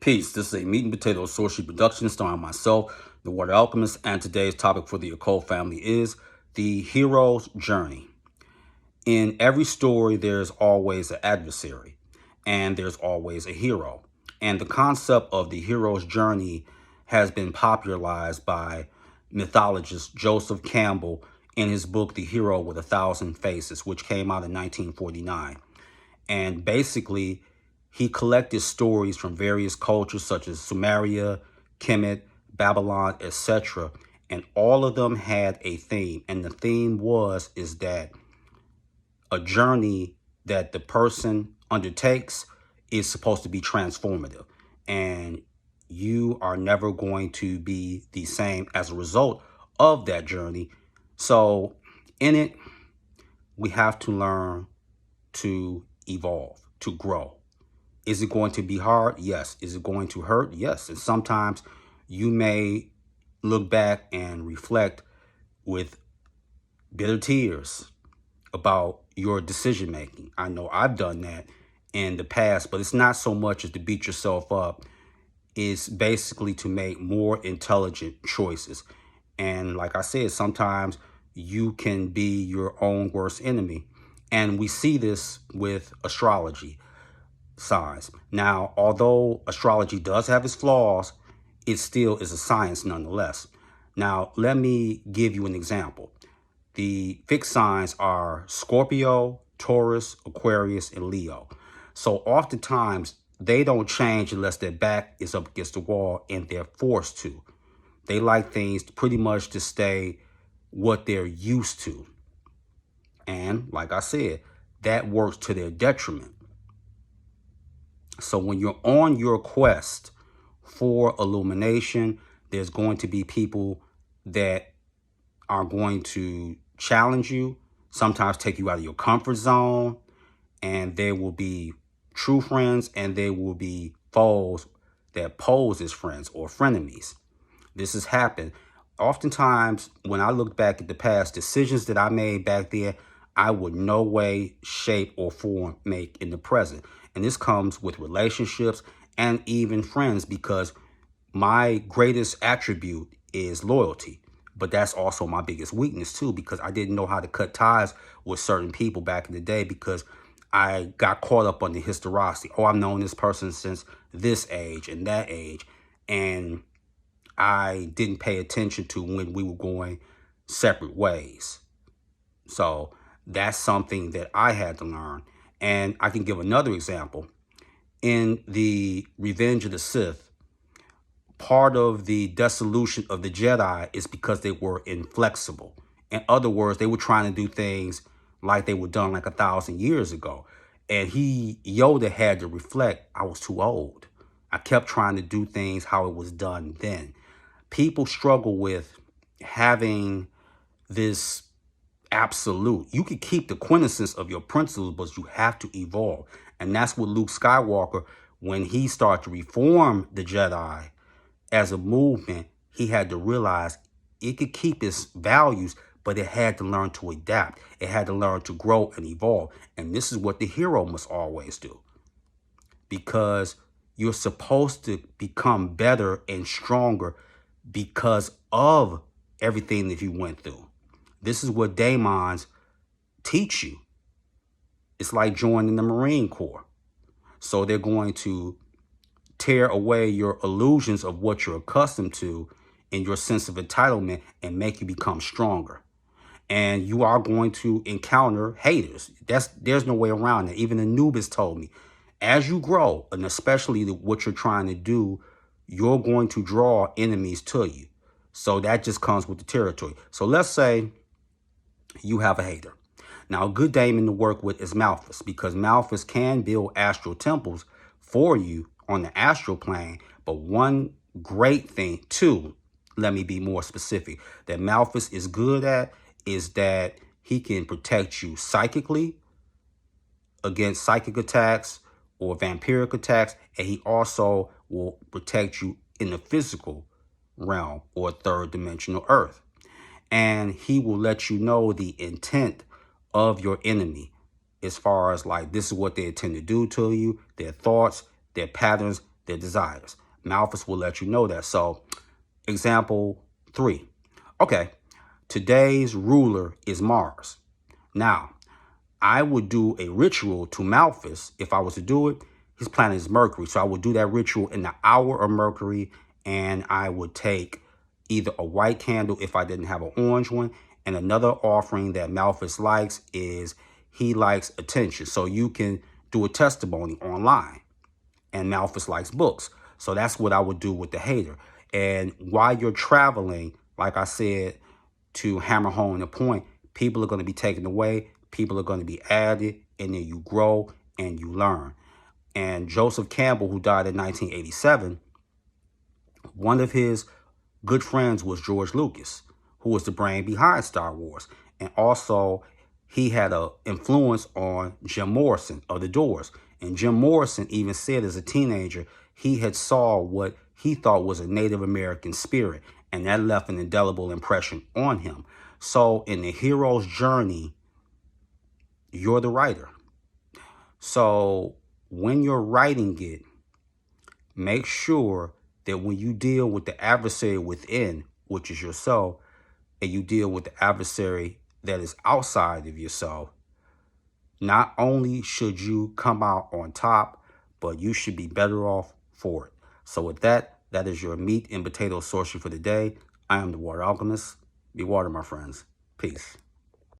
Peace. This is a meat and potato sorcery production starring myself, the Water Alchemist, and today's topic for the occult family is the hero's journey. In every story, there's always an adversary, and there's always a hero. And the concept of the hero's journey has been popularized by mythologist Joseph Campbell in his book, The Hero with a Thousand Faces, which came out in 1949. And basically, he collected stories from various cultures such as Sumeria, Kemet, Babylon, etc. And all of them had a theme. And the theme is that a journey that the person undertakes is supposed to be transformative. And you are never going to be the same as a result of that journey. So in it, we have to learn to evolve, to grow. Is it going to be hard? Yes. Is it going to hurt? Yes. And sometimes you may look back and reflect with bitter tears about your decision making. I know I've done that in the past, but it's not so much as to beat yourself up. It's basically to make more intelligent choices. And like I said, sometimes you can be your own worst enemy. And we see this with astrology signs. Now, although astrology does have its flaws, it still is a science nonetheless. Now, let me give you an example. The fixed signs are Scorpio, Taurus, Aquarius, and Leo. So oftentimes, they don't change unless their back is up against the wall and they're forced to. They like things pretty much to stay what they're used to. And like I said, that works to their detriment. So when you're on your quest for illumination, there's going to be people that are going to challenge you, sometimes take you out of your comfort zone, and there will be true friends and there will be foes that pose as friends or frenemies. This has happened. Oftentimes, when I look back at the past, decisions that I made back there, I would no way, shape, or form make in the present. And this comes with relationships and even friends, because my greatest attribute is loyalty. But that's also my biggest weakness too, because I didn't know how to cut ties with certain people back in the day because I got caught up on the historicity. Oh, I've known this person since this age and that age. And I didn't pay attention to when we were going separate ways. So that's something that I had to learn. And I can give another example. In the Revenge of the Sith, part of the dissolution of the Jedi is because they were inflexible. In other words, they were trying to do things like they were done like 1,000 years ago. And Yoda had to reflect, I was too old. I kept trying to do things how it was done then. People struggle with having this absolute. You can keep the quintessence of your principles, but you have to evolve. And that's what Luke Skywalker, when he started to reform the Jedi as a movement, he had to realize it could keep its values, but it had to learn to adapt. It had to learn to grow and evolve. And this is what the hero must always do. Because you're supposed to become better and stronger because of everything that you went through. This is what daemons teach you. It's like joining the Marine Corps. So they're going to tear away your illusions of what you're accustomed to and your sense of entitlement and make you become stronger. And you are going to encounter haters. There's no way around it. Even Anubis told me, as you grow, and especially what you're trying to do, you're going to draw enemies to you. So that just comes with the territory. So let's say you have a hater. Now, a good daemon to work with is Malphas, because Malphas can build astral temples for you on the astral plane. But one great thing, too, let me be more specific, that Malphas is good at is that he can protect you psychically against psychic attacks or vampiric attacks, and he also will protect you in the physical realm or third dimensional earth. And he will let you know the intent of your enemy as far as like this is what they intend to do to you, their thoughts, their patterns, their desires. Malthus will let you know that. So, example 3. Okay, today's ruler is Mars. Now, I would do a ritual to Malthus if I was to do it. His planet is Mercury. So I would do that ritual in the hour of Mercury, and I would take either a white candle if I didn't have an orange one. And another offering that Malthus likes is he likes attention. So you can do a testimony online. And Malthus likes books. So that's what I would do with the hater. And while you're traveling, like I said, to hammer home the point, people are going to be taken away, people are going to be added, and then you grow and you learn. And Joseph Campbell, who died in 1987, one of his good friends was George Lucas, who was the brain behind Star Wars. And also, he had an influence on Jim Morrison of The Doors. And Jim Morrison even said as a teenager, he had saw what he thought was a Native American spirit. And that left an indelible impression on him. So in the hero's journey, you're the writer. So when you're writing it, make sure that when you deal with the adversary within, which is yourself, and you deal with the adversary that is outside of yourself, not only should you come out on top, but you should be better off for it. So with that, that is your meat and potato sorcery for the day. I am the Water Alchemist. Be water, my friends. Peace.